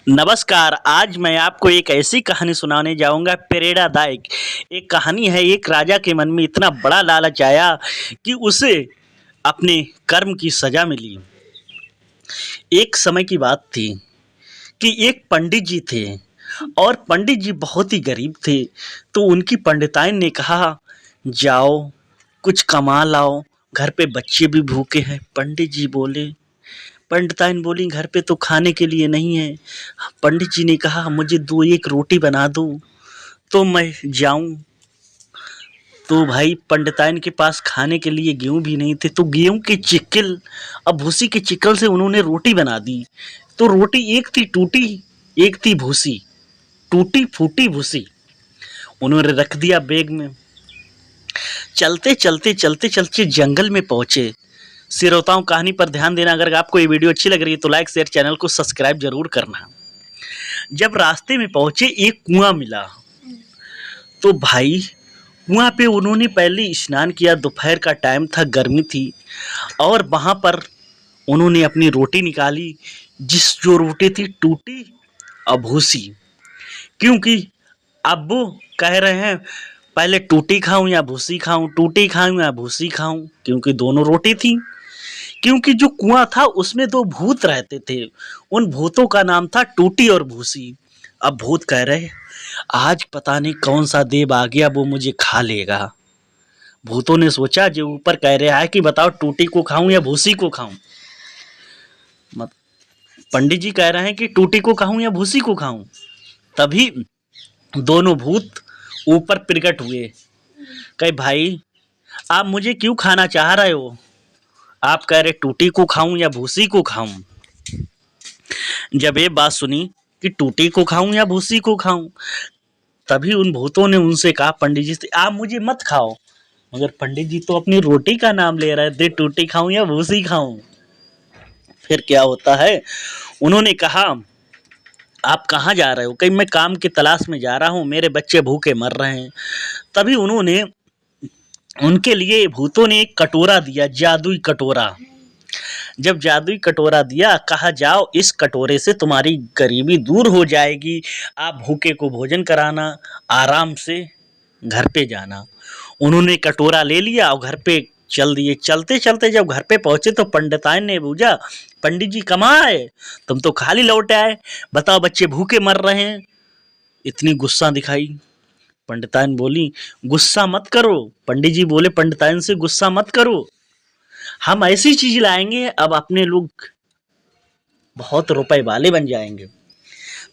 नमस्कार। आज मैं आपको एक ऐसी कहानी सुनाने जाऊँगा प्रेरणादायक। एक कहानी है, एक राजा के मन में इतना बड़ा लालच आया कि उसे अपने कर्म की सज़ा मिली। एक समय की बात थी कि एक पंडित जी थे और पंडित जी बहुत ही गरीब थे। तो उनकी पंडिताइन ने कहा, जाओ कुछ कमा लाओ, घर पे बच्चे भी भूखे हैं। पंडित जी बोले, पंडिताइन बोली, घर पे तो खाने के लिए नहीं है। पंडित जी ने कहा, मुझे दो एक रोटी बना दो तो मैं जाऊं। तो भाई पंडिताइन के पास खाने के लिए गेहूं भी नहीं थे, तो गेहूं के चिक्कल अब भूसी के चिक्कल से उन्होंने रोटी बना दी। तो रोटी एक थी टूटी, एक थी भूसी, टूटी फूटी भूसी। उन्होंने रख दिया बैग में। चलते चलते चलते चलते जंगल में पहुंचे। श्रोताओं, कहानी पर ध्यान देना। अगर आपको ये वीडियो अच्छी लग रही है तो लाइक शेयर, चैनल को सब्सक्राइब जरूर करना। जब रास्ते में पहुंचे एक कुआं मिला। तो भाई कुआं पे उन्होंने पहले स्नान किया। दोपहर का टाइम था, गर्मी थी, और वहां पर उन्होंने अपनी रोटी निकाली। जो रोटी थी टूटी और भूसी, क्योंकि अब वो कह रहे हैं पहले टूटी खाऊं या भूसी खाऊं, टूटी खाऊं या भूसी खाऊं, क्योंकि दोनों रोटी थी। क्योंकि जो कुआं था उसमें दो भूत रहते थे। उन भूतों का नाम था टूटी और भूसी। अब भूत कह रहे, आज पता नहीं कौन सा देव आ गया, वो मुझे खा लेगा। भूतों ने सोचा, जो ऊपर कह रहा है कि बताओ टूटी को खाऊं या भूसी को खाऊं। पंडित जी कह रहे हैं कि टूटी को खाऊं या भूसी को खाऊं। तभी दोनों भूत ऊपर प्रकट हुए। कहे, भाई आप मुझे क्यों खाना चाह रहे हो? आप कह रहे टूटी को खाऊं या भूसी को खाऊं। जब ये बात सुनी कि टूटी को खाऊं या भूसी को खाऊं, तभी उन भूतों ने उनसे कहा, पंडित जी से आप मुझे मत खाओ। मगर पंडित जी तो अपनी रोटी का नाम ले रहे थे, टूटी खाऊं या भूसी खाऊं। फिर क्या होता है, उन्होंने कहा, आप कहाँ जा रहे हो? कहीं मैं काम की तलाश में जा रहा हूँ, मेरे बच्चे भूखे मर रहे हैं। तभी उन्होंने उनके लिए भूतों ने एक कटोरा दिया, जादुई कटोरा। जब जादुई कटोरा दिया, कहा जाओ इस कटोरे से तुम्हारी गरीबी दूर हो जाएगी, आप भूखे को भोजन कराना, आराम से घर पे जाना। उन्होंने कटोरा ले लिया और घर पे चल दिए। चलते चलते जब घर पे पहुंचे तो पंडिताइन ने पूछा, पंडित जी कहाँ आए? तुम तो खाली लौट आए, बताओ बच्चे भूखे मर रहे हैं। इतनी गुस्सा दिखाई। पंडिताइन बोली, गुस्सा मत करो। पंडित जी बोले पंडिताइन से, गुस्सा मत करो, हम ऐसी चीज लाएंगे अब अपने लोग बहुत रुपए वाले बन जाएंगे।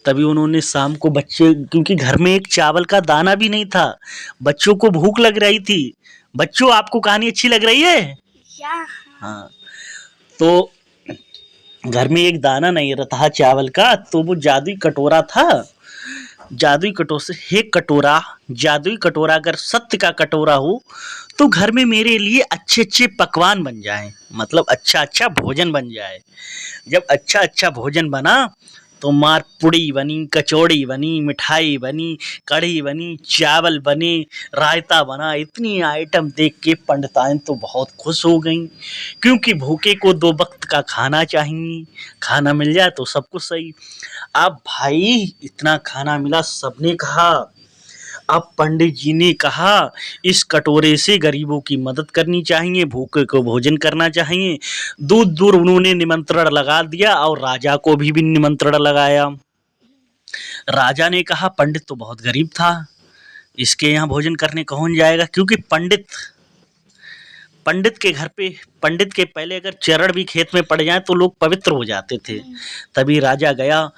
तभी उन्होंने शाम को बच्चे, क्योंकि घर में एक चावल का दाना भी नहीं था, बच्चों को भूख लग रही थी। बच्चों, आपको कहानी अच्छी लग रही है? हाँ। तो घर में एक दाना नहीं रहा चावल का, तो वो जादुई कटोरा था। जादुई कटोरे से, हे कटोरा, जादुई कटोरा अगर सत्य का कटोरा हो तो घर में मेरे लिए अच्छे अच्छे पकवान बन जाएं, मतलब अच्छा अच्छा भोजन बन जाए। जब अच्छा अच्छा भोजन बना तो मार पुड़ी बनी, कचौड़ी बनी, मिठाई बनी, कढ़ी बनी, चावल बने, रायता बना। इतनी आइटम देख के पंडिताइन तो बहुत खुश हो गई, क्योंकि भूखे को दो वक्त का खाना चाहिए, खाना मिल जाए तो सब कुछ सही। अब भाई इतना खाना मिला, सबने कहा। अब पंडित जी ने कहा, इस कटोरे से गरीबों की मदद करनी चाहिए, भूखे को भोजन करना चाहिए। दूर दूर उन्होंने निमंत्रण लगा दिया और राजा को भी निमंत्रण लगाया। राजा ने कहा, पंडित तो बहुत गरीब था, इसके यहाँ भोजन करने कौन जाएगा? क्योंकि पंडित के घर पे, पंडित के पहले अगर चरण भी खेत में पड़ जाए तो लोग पवित्र हो जाते थे। तभी राजा गया,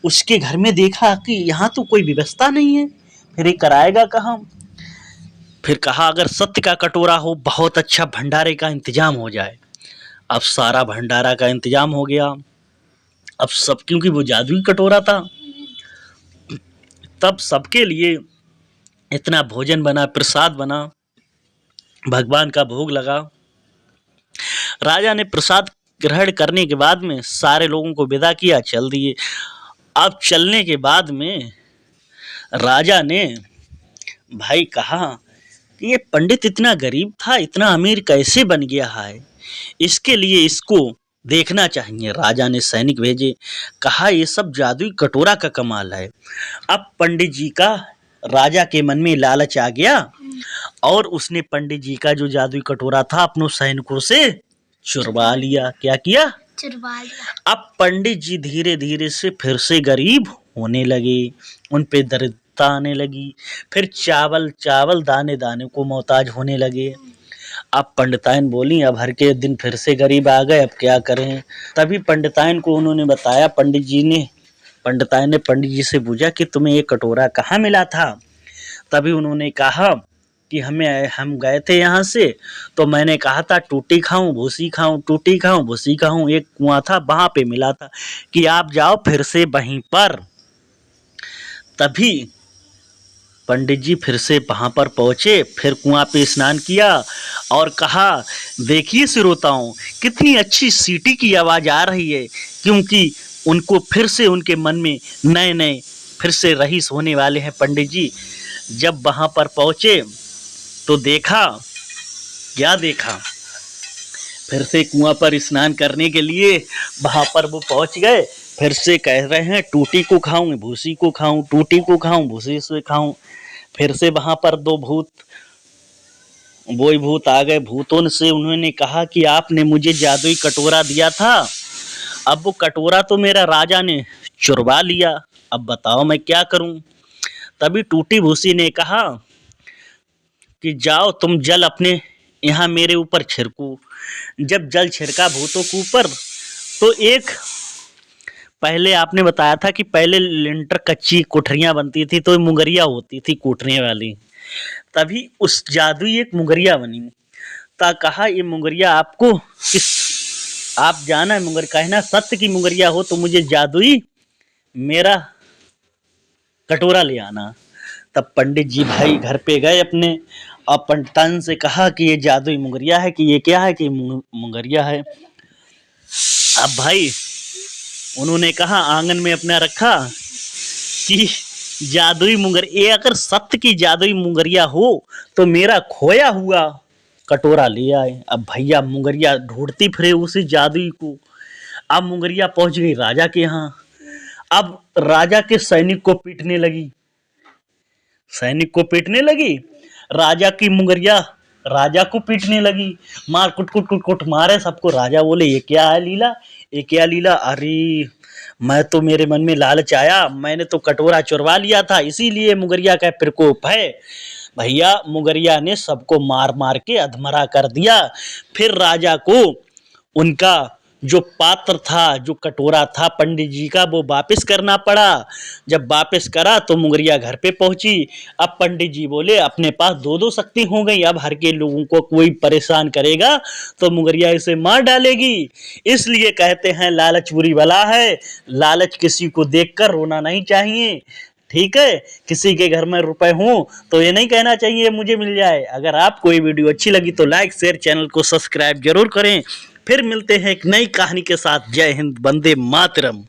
उसके घर में देखा कि यहाँ तो कोई व्यवस्था नहीं है, फिर ये कराएगा कहाँ? फिर कहा, अगर सत्य का कटोरा हो, बहुत अच्छा भंडारे का इंतजाम हो जाए। अब सारा भंडारा का इंतजाम हो गया। अब सब, क्योंकि वो जादुई कटोरा था, तब सबके लिए इतना भोजन बना, प्रसाद बना, भगवान का भोग लगा। राजा ने प्रसाद ग्रहण करने के बाद में सारे लोगों को विदा किया, चल दिए। अब चलने के बाद में राजा ने भाई कहा कि ये पंडित इतना गरीब था, इतना अमीर कैसे बन गया है? इसके लिए इसको देखना चाहिए। राजा ने सैनिक भेजे, कहा ये सब जादुई कटोरा का कमाल है। अब पंडित जी का राजा के मन में लालच आ गया और उसने पंडित जी का जो जादुई कटोरा था अपनों सैनिकों से चुरवा लिया। क्या किया? चुरवा लिया। अब पंडित जी धीरे धीरे से फिर से गरीब होने लगे, उन पे दरिद्रता आने लगी, फिर चावल चावल दाने दाने को मोहताज होने लगे। अब पंडिताइन बोली अब हर के दिन फिर से गरीब आ गए, अब क्या करें। तभी पंडिताइन को उन्होंने बताया, पंडिताइन ने पंडित जी से पूछा कि तुम्हें ये कटोरा कहाँ मिला था। तभी उन्होंने कहा कि हम गए थे यहाँ से, तो मैंने कहा था टूटी खाऊं भूसी खाऊं, टूटी खाऊं भूसी खाऊं, एक कुआं था वहां पे मिला था कि आप जाओ फिर से वहीं पर। तभी पंडित जी फिर से वहां पर पहुंचे, फिर कुआं पे स्नान किया और कहा देखिए श्रोताओं कितनी अच्छी सीटी की आवाज आ रही है, क्योंकि उनको फिर से उनके मन में नए नए फिर से रईस होने वाले हैं। पंडित जी जब वहां पर पहुंचे तो देखा, क्या देखा, फिर से कुआं पर स्नान करने के लिए वहां पर वो पहुंच गए। फिर से कह रहे हैं टूटी को खाऊं भूसी को खाऊं, टूटी को खाऊं भूसी से खाऊं। फिर से वहां पर दो भूत वही भूत आ गए। भूतों से उन्होंने कहा कि आपने मुझे जादुई कटोरा दिया था, अब वो कटोरा तो मेरा राजा ने चुरवा लिया, अब बताओ मैं क्या करूं। तभी टूटी भूसी ने कहा कि जाओ तुम जल अपने यहाँ मेरे ऊपर छिड़को। जब जल छिड़का भूतों के ऊपर तो एक, पहले आपने बताया था कि पहले लिंटर कच्ची कोठरियां बनती थी तो मुंगरिया होती थी कोठरियां वाली, तभी उस जादुई एक मुंगरिया बनी। ता कहा ये मुंगरिया आपको किस, आप जाना मुंगर कहना सत्य की मुंगरिया हो तो मुझे जादुई मेरा कटोरा ले आना। तब पंडित जी भाई घर पे गए अपने और पंडितान से कहा कि ये जादुई मुंगरिया है, कि ये क्या है, कि मुंगरिया है। अब भाई उन्होंने कहा आंगन में अपना रखा कि जादुई मुंगर, ये अगर सत्य की जादुई मुंगरिया हो तो मेरा खोया हुआ कटोरा ले आए। अब भैया मुंगरिया ढूंढती फिरे उसी जादुई को। अब मुंगरिया पहुंच गई राजा के यहाँ। अब राजा के सैनिक को पीटने लगी, सैनिक को पीटने लगी, राजा की मुंगरिया राजा को पीटने लगी, मार कुट कुट कुट कुट मारे सबको। राजा बोले ये क्या है लीला, ये क्या लीला, अरे मैं तो मेरे मन में लालच आया, मैंने तो कटोरा चुरवा लिया था, इसीलिए मुंगरिया का प्रकोप है। भैया मुंगरिया ने सबको मार मार के अधमरा कर दिया। फिर राजा को उनका जो पात्र था, जो कटोरा था पंडित जी का, वो वापस करना पड़ा। जब वापस करा तो मुंगरिया घर पे पहुंची। अब पंडित जी बोले अपने पास दो दो शक्ति हो गई, अब हर के लोगों को कोई परेशान करेगा तो मुंगरिया इसे मार डालेगी। इसलिए कहते हैं लालच बुरी बला है, लालच किसी को देखकर रोना नहीं चाहिए। ठीक है, किसी के घर में रुपए हों तो ये नहीं कहना चाहिए मुझे मिल जाए। अगर आपको ये वीडियो अच्छी लगी तो लाइक शेयर चैनल को सब्सक्राइब जरूर करें। फिर मिलते हैं एक नई कहानी के साथ। जय हिंद, वंदे मातरम।